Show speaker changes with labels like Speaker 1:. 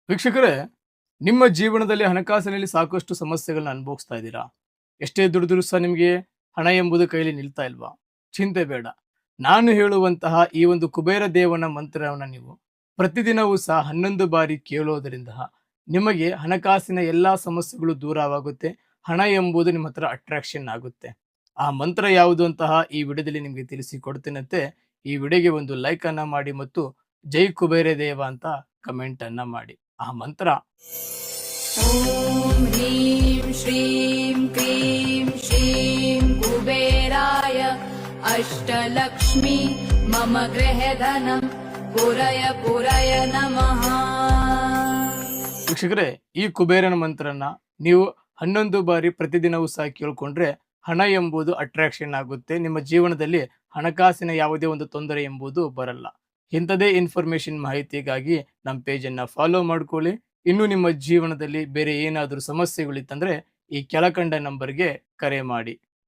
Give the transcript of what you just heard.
Speaker 1: ವೀಕ್ಷಕರೇ, ನಿಮ್ಮ ಜೀವನದಲ್ಲಿ ಹಣಕಾಸಿನಲ್ಲಿ ಸಾಕಷ್ಟು ಸಮಸ್ಯೆಗಳನ್ನ ಅನುಭವಿಸ್ತಾ ಇದ್ದೀರಾ? ಎಷ್ಟೇ ದುಡಿದ್ರೂ ಸಹ ನಿಮಗೆ ಹಣ ಎಂಬುದು ಕೈಯಲ್ಲಿ ನಿಲ್ತಾ ಇಲ್ವಾ? ಚಿಂತೆ ಬೇಡ. ನಾನು ಹೇಳುವಂತಹ ಈ ಒಂದು ಕುಬೇರ ದೇವನ ಮಂತ್ರವನ್ನ ನೀವು ಪ್ರತಿದಿನವೂ ಸಹ 11 ಬಾರಿ ಕೇಳೋದರಿಂದ ನಿಮಗೆ ಹಣಕಾಸಿನ ಎಲ್ಲಾ ಸಮಸ್ಯೆಗಳು ದೂರವಾಗುತ್ತೆ. ಹಣ ಎಂಬುದು ನಿಮ್ಮ ಹತ್ರ ಅಟ್ರಾಕ್ಷನ್ ಆಗುತ್ತೆ. ಆ ಮಂತ್ರ ಯಾವುದು ಅಂತಹ ಈ ವಿಡಿಯೋದಲ್ಲಿ ನಿಮಗೆ ತಿಳಿಸಿಕೊಡ್ತೇನಂತೆ. ಈ ವಿಡಿಯೋಗೆ ಒಂದು ಲೈಕ್ ಅನ್ನ ಮಾಡಿ ಮತ್ತು ಜೈ ಕುಬೇರ ದೇವ ಅಂತ ಕಮೆಂಟ್ ಅನ್ನ ಮಾಡಿ. ಆ ಮಂತ್ರ
Speaker 2: ॐ ह्रीं श्रीं क्रीं श्रीं कुबेराय अष्टलक्ष्मी मम गृहधनं पुरय नमः।
Speaker 1: ವೀಕ್ಷಕರೇ, ಈ ಕುಬೇರನ ಮಂತ್ರನ ನೀವು 11 ಬಾರಿ ಪ್ರತಿದಿನವೂ ಸಹ ಕೇಳ್ಕೊಂಡ್ರೆ ಹಣ ಎಂಬುದು ಅಟ್ರಾಕ್ಷನ್ ಆಗುತ್ತೆ. ನಿಮ್ಮ ಜೀವನದಲ್ಲಿ ಹಣಕಾಸಿನ ಯಾವುದೇ ಒಂದು ತೊಂದರೆ ಎಂಬುದು ಬರಲ್ಲ. ಇಂಥದೇ ಇನ್ಫಾರ್ಮೇಶನ್ ಮಾಹಿತಿಗಾಗಿ ನಮ್ಮ ಪೇಜನ್ನು ಫಾಲೋ ಮಾಡ್ಕೊಳ್ಳಿ. ಇನ್ನು ನಿಮ್ಮ ಜೀವನದಲ್ಲಿ ಬೇರೆ ಏನಾದರೂ ಸಮಸ್ಯೆಗಳಿತ್ತಂದ್ರೆ ಈ ಕೆಳಕಂಡ ನಂಬರ್ಗೆ ಕರೆ ಮಾಡಿ.